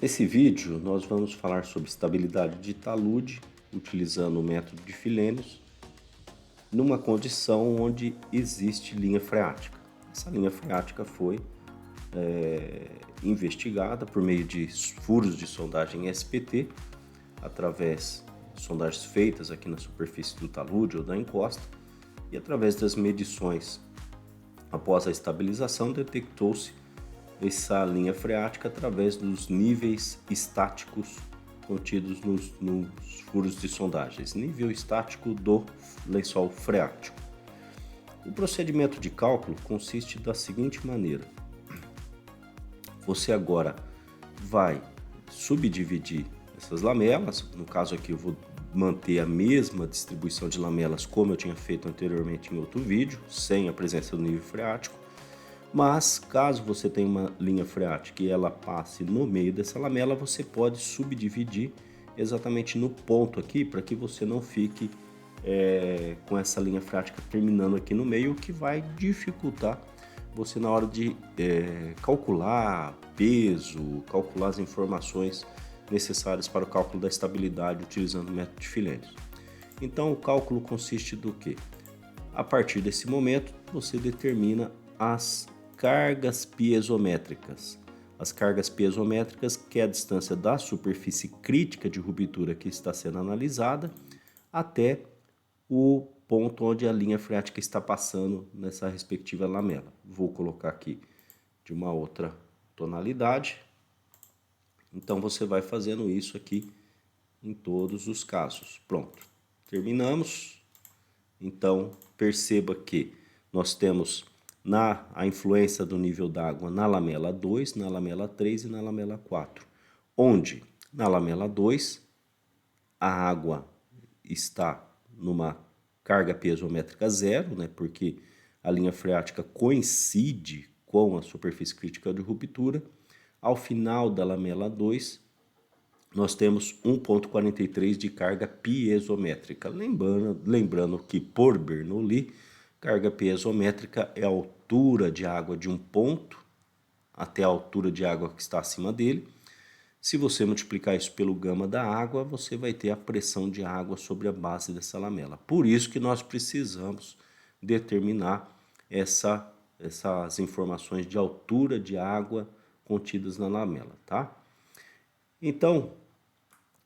Nesse vídeo, nós vamos falar sobre estabilidade de talude, utilizando o método de Filenius, numa condição onde existe linha freática. Essa linha freática foi investigada por meio de furos de sondagem SPT, através de sondagens feitas aqui na superfície do talude ou da encosta, e através das medições após a estabilização, detectou-se essa linha freática através dos níveis estáticos contidos nos furos de sondagens, nível estático do lençol freático. O procedimento de cálculo consiste da seguinte maneira: você agora vai subdividir essas lamelas, no caso aqui eu vou manter a mesma distribuição de lamelas como eu tinha feito anteriormente em outro vídeo, sem a presença do nível freático. Mas, caso você tenha uma linha freática e ela passe no meio dessa lamela, você pode subdividir exatamente no ponto aqui, para que você não fique com essa linha freática terminando aqui no meio, o que vai dificultar você na hora de calcular peso, calcular as informações necessárias para o cálculo da estabilidade utilizando o método de Filenius. Então, o cálculo consiste do quê? A partir desse momento, você determina as cargas piezométricas. As cargas piezométricas, que é a distância da superfície crítica de ruptura que está sendo analisada até o ponto onde a linha freática está passando nessa respectiva lamela. Vou colocar aqui de uma outra tonalidade. Então você vai fazendo isso aqui em todos os casos. Pronto, terminamos. Então perceba que nós temos a influência do nível d'água na lamela 2, na lamela 3 e na lamela 4, onde na lamela 2 a água está numa carga piezométrica zero, né, porque a linha freática coincide com a superfície crítica de ruptura. Ao final da lamela 2, nós temos 1,43 de carga piezométrica. Lembrando que por Bernoulli, carga piezométrica é a altura de água de um ponto até a altura de água que está acima dele. Se você multiplicar isso pelo gama da água, você vai ter a pressão de água sobre a base dessa lamela. Por isso que nós precisamos determinar essas informações de altura de água contidas na lamela, tá? Então,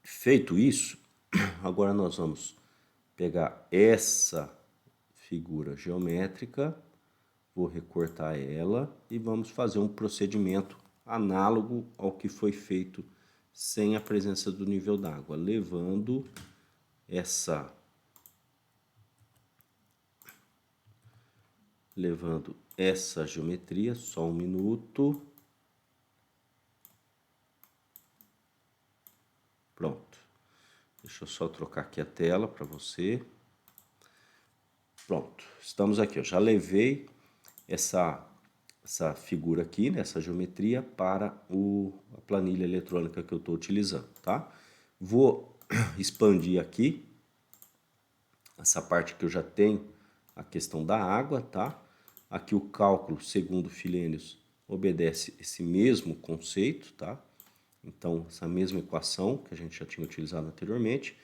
feito isso, agora nós vamos pegar essa figura geométrica, vou recortar ela e vamos fazer um procedimento análogo ao que foi feito sem a presença do nível d'água, levando essa geometria, só um minuto. Pronto. Deixa eu só trocar aqui a tela para você. Pronto, estamos aqui. Eu já levei essa figura aqui, né, essa geometria, para a planilha eletrônica que eu estou utilizando, tá? Vou expandir aqui essa parte que eu já tenho a questão da água, tá? Aqui o cálculo, segundo Filenius, obedece esse mesmo conceito, tá? Então, essa mesma equação que a gente já tinha utilizado anteriormente.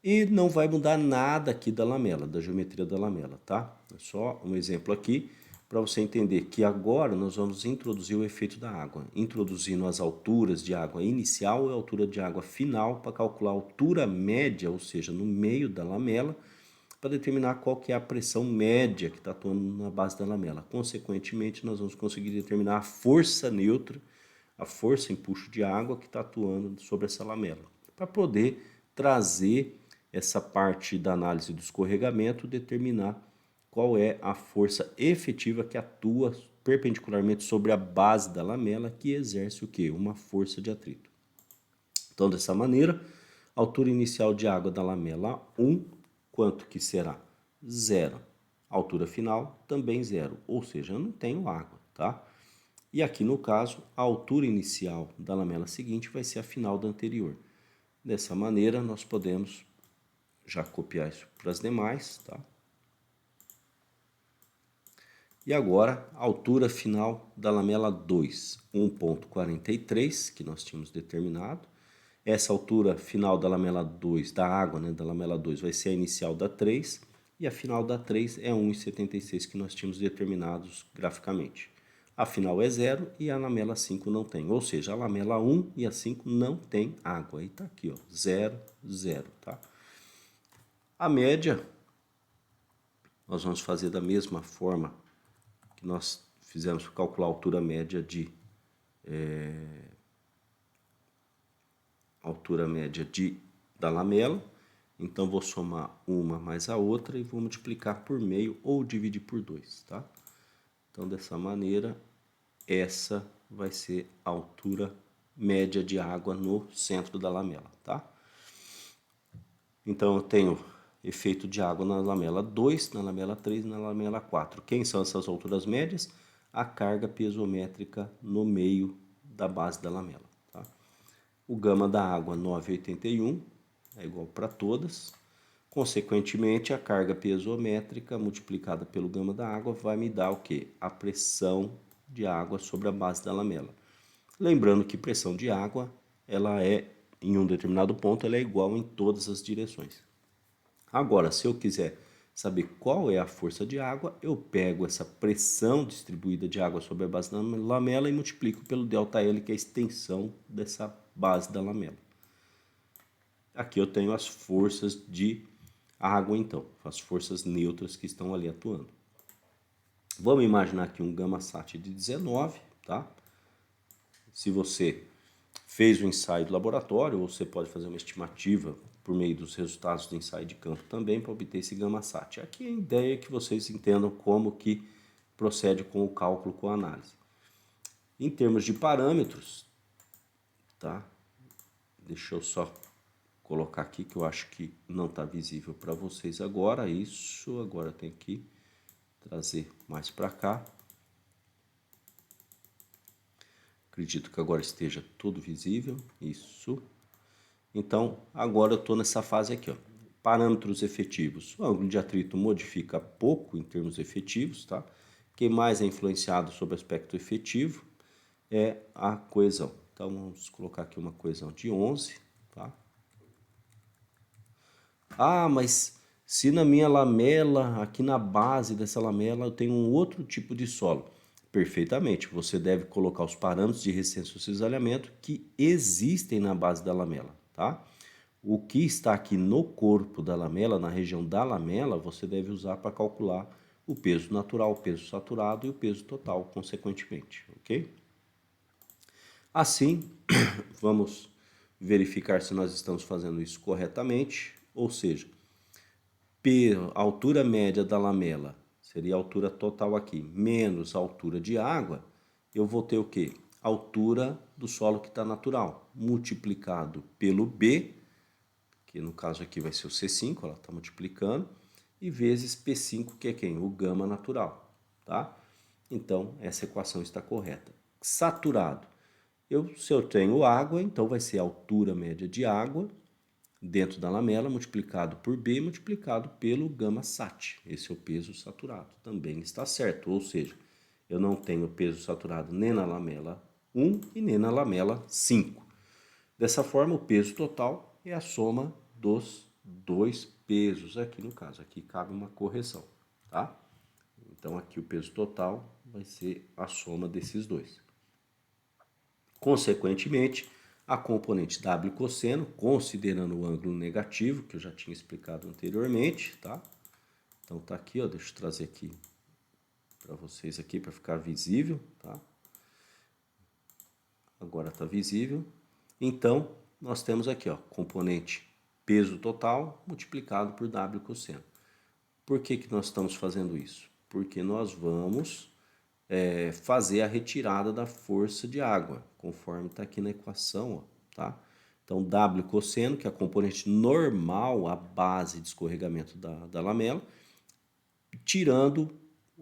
E não vai mudar nada aqui da lamela, da geometria da lamela, tá? É só um exemplo aqui para você entender que agora nós vamos introduzir o efeito da água, introduzindo as alturas de água inicial e a altura de água final para calcular a altura média, ou seja, no meio da lamela, para determinar qual que é a pressão média que está atuando na base da lamela. Consequentemente, nós vamos conseguir determinar a força neutra, a força empuxo de água que está atuando sobre essa lamela, para poder trazer essa parte da análise do escorregamento, determinar qual é a força efetiva que atua perpendicularmente sobre a base da lamela, que exerce o quê? Uma força de atrito. Então, dessa maneira, a altura inicial de água da lamela 1, quanto que será? 0. Altura final, também 0, ou seja, eu não tenho água, tá? E aqui no caso, a altura inicial da lamela seguinte vai ser a final da anterior. Dessa maneira, nós podemos já copiar isso para as demais, tá? E agora, a altura final da lamela 2, 1,43, que nós tínhamos determinado. Essa altura final da lamela 2, da água, né, da lamela 2, vai ser a inicial da 3, e a final da 3 é 1,76 que nós tínhamos determinados graficamente. A final é 0 e a lamela 5 não tem, ou seja, a lamela 1 e a 5 não tem água. Aí tá aqui, ó, 0, 0, tá? A média, nós vamos fazer da mesma forma que nós fizemos para calcular a altura média da lamela. Então, vou somar uma mais a outra e vou multiplicar por meio ou dividir por 2, tá? Então, dessa maneira, essa vai ser a altura média de água no centro da lamela, tá? Então, eu tenho efeito de água na lamela 2, na lamela 3 e na lamela 4. Quem são essas alturas médias? A carga piezométrica no meio da base da lamela, tá? O gama da água 9,81 é igual para todas. Consequentemente, a carga piezométrica multiplicada pelo gama da água vai me dar o quê? A pressão de água sobre a base da lamela. Lembrando que pressão de água, ela é, em um determinado ponto, ela é igual em todas as direções. Agora, se eu quiser saber qual é a força de água, eu pego essa pressão distribuída de água sobre a base da lamela e multiplico pelo ΔL, que é a extensão dessa base da lamela. Aqui eu tenho as forças de água, então, as forças neutras que estão ali atuando. Vamos imaginar aqui um gama sat de 19, tá? Se você fez o ensaio do laboratório, ou você pode fazer uma estimativa por meio dos resultados do ensaio de campo também para obter esse gama sat. Aqui a ideia é que vocês entendam como que procede com o cálculo, com a análise. Em termos de parâmetros, tá? Deixa eu só colocar aqui que eu acho que não está visível para vocês agora. Isso, agora tem que trazer mais para cá. Acredito que agora esteja tudo visível. Isso. Então, agora eu estou nessa fase aqui, ó. Parâmetros efetivos. O ângulo de atrito modifica pouco em termos efetivos, tá? Quem mais é influenciado sobre o aspecto efetivo é a coesão. Então, vamos colocar aqui uma coesão de 11, tá? Ah, mas se na minha lamela, aqui na base dessa lamela, eu tenho um outro tipo de solo. Perfeitamente, você deve colocar os parâmetros de resistência ao cisalhamento que existem na base da lamela, tá? O que está aqui no corpo da lamela, na região da lamela, você deve usar para calcular o peso natural, o peso saturado e o peso total, consequentemente, ok? Assim, vamos verificar se nós estamos fazendo isso corretamente, ou seja, a altura média da lamela seria a altura total aqui, menos a altura de água, eu vou ter o quê? A altura do solo que está natural, multiplicado pelo B, que no caso aqui vai ser o C5, ela está multiplicando, e vezes P5, que é quem? O gama natural, tá? Então, essa equação está correta. Saturado. Se eu tenho água, então vai ser a altura média de água dentro da lamela multiplicado por B multiplicado pelo gama sat. Esse é o peso saturado. Também está certo, ou seja, eu não tenho peso saturado nem na lamela 1 e nem na lamela 5. Dessa forma, o peso total é a soma dos dois pesos aqui no caso. Aqui cabe uma correção, tá? Então, aqui o peso total vai ser a soma desses dois. Consequentemente, a componente W cosseno, considerando o ângulo negativo, que eu já tinha explicado anteriormente, tá? Então, tá aqui, ó, deixa eu trazer aqui para vocês aqui para ficar visível, tá? Agora tá visível. Então, nós temos aqui, ó, componente peso total multiplicado por W cosseno. Por que que nós estamos fazendo isso? Porque nós vamos fazer a retirada da força de água, conforme está aqui na equação, ó, tá? Então, W cosseno, que é a componente normal, a base de escorregamento da lamela, tirando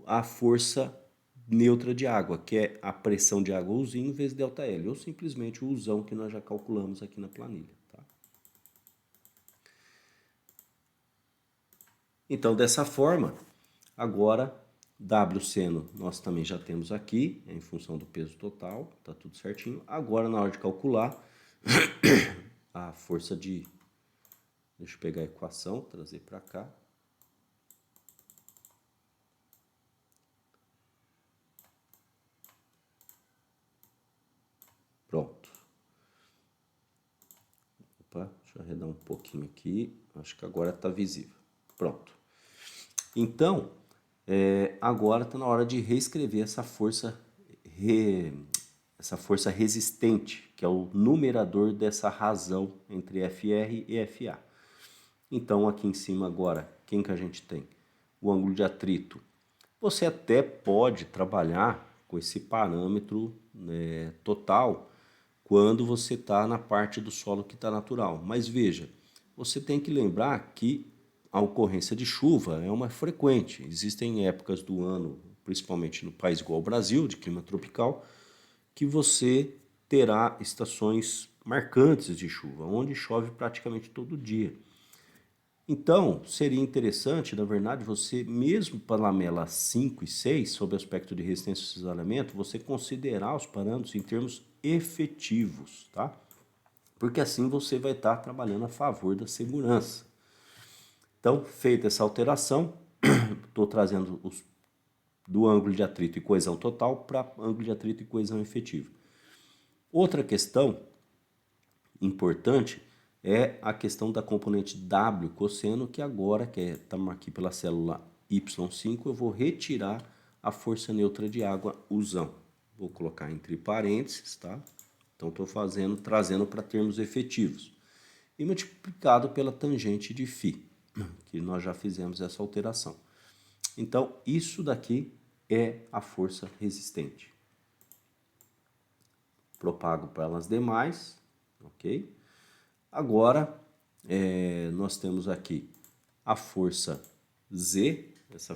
a força neutra de água, que é a pressão de água Uzinho vezes ΔL, ou simplesmente o Uzão que nós já calculamos aqui na planilha, tá? Então, dessa forma, agora W seno nós também já temos aqui, em função do peso total, tá tudo certinho. Agora, na hora de calcular a força de... Deixa eu pegar a equação, trazer para cá. Pronto. Opa, deixa eu arredar um pouquinho aqui. Acho que agora está visível. Pronto. Então, agora está na hora de reescrever essa força resistente, que é o numerador dessa razão entre FR e FA. Então, aqui em cima agora, quem que a gente tem? O ângulo de atrito. Você até pode trabalhar com esse parâmetro, né, total quando você está na parte do solo que está natural. Mas veja, você tem que lembrar que a ocorrência de chuva é uma frequente. Existem épocas do ano, principalmente no país igual ao Brasil, de clima tropical, que você terá estações marcantes de chuva, onde chove praticamente todo dia. Então, seria interessante, na verdade, você, mesmo para lamela 5 e 6, sob o aspecto de resistência e cisalhamento, você considerar os parâmetros em termos efetivos, tá? Porque assim você vai estar trabalhando a favor da segurança. Então, feita essa alteração, estou trazendo do ângulo de atrito e coesão total para ângulo de atrito e coesão efetiva. Outra questão importante é a questão da componente W cosseno, que agora, que estamos aqui pela célula Y5, eu vou retirar a força neutra de água usão. Vou colocar entre parênteses, tá? Então, estou trazendo para termos efetivos. E multiplicado pela tangente de φ, que nós já fizemos essa alteração. Então, isso daqui é a força resistente. Propago para elas demais, ok? Agora, nós temos aqui a força Z, essa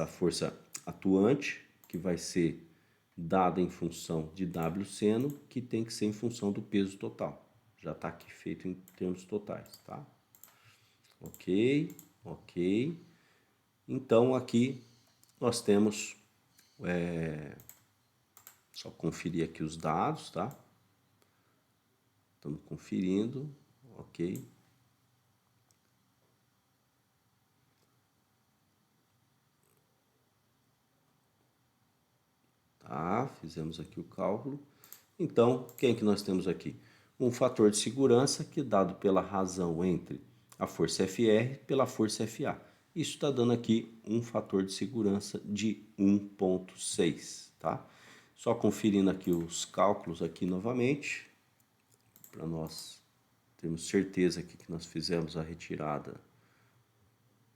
força atuante, que vai ser dada em função de W seno, que tem que ser em função do peso total. Já está aqui feito em termos totais, tá? Ok, ok. Então, aqui nós temos... só conferir aqui os dados, tá? Estamos conferindo, ok. Tá, fizemos aqui o cálculo. Então, quem que nós temos aqui? Um fator de segurança que é dado pela razão entre a força FR pela força FA. Isso está dando aqui um fator de segurança de 1,6, tá? Só conferindo aqui os cálculos aqui novamente, para nós termos certeza aqui que nós fizemos a retirada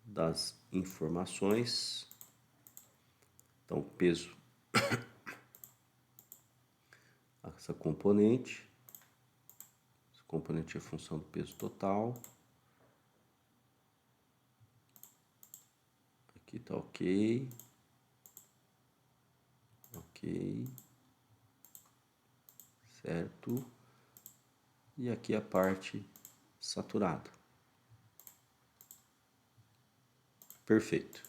das informações. Então, peso, essa componente é função do peso total. Aqui tá ok. Ok. Certo. E aqui a parte saturada. Perfeito.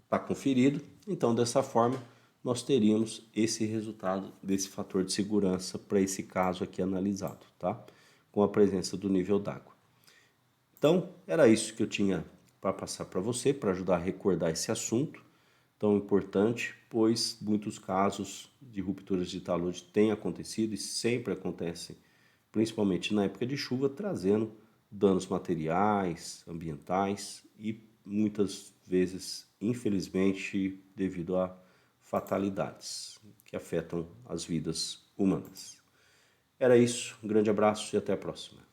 Está conferido. Então, dessa forma, nós teríamos esse resultado desse fator de segurança para esse caso aqui analisado, tá? Com a presença do nível d'água. Então, era isso que eu tinha para passar para você, para ajudar a recordar esse assunto tão importante, pois muitos casos de rupturas de talude têm acontecido e sempre acontecem, principalmente na época de chuva, trazendo danos materiais, ambientais e muitas vezes, infelizmente, devido a fatalidades que afetam as vidas humanas. Era isso, um grande abraço e até a próxima.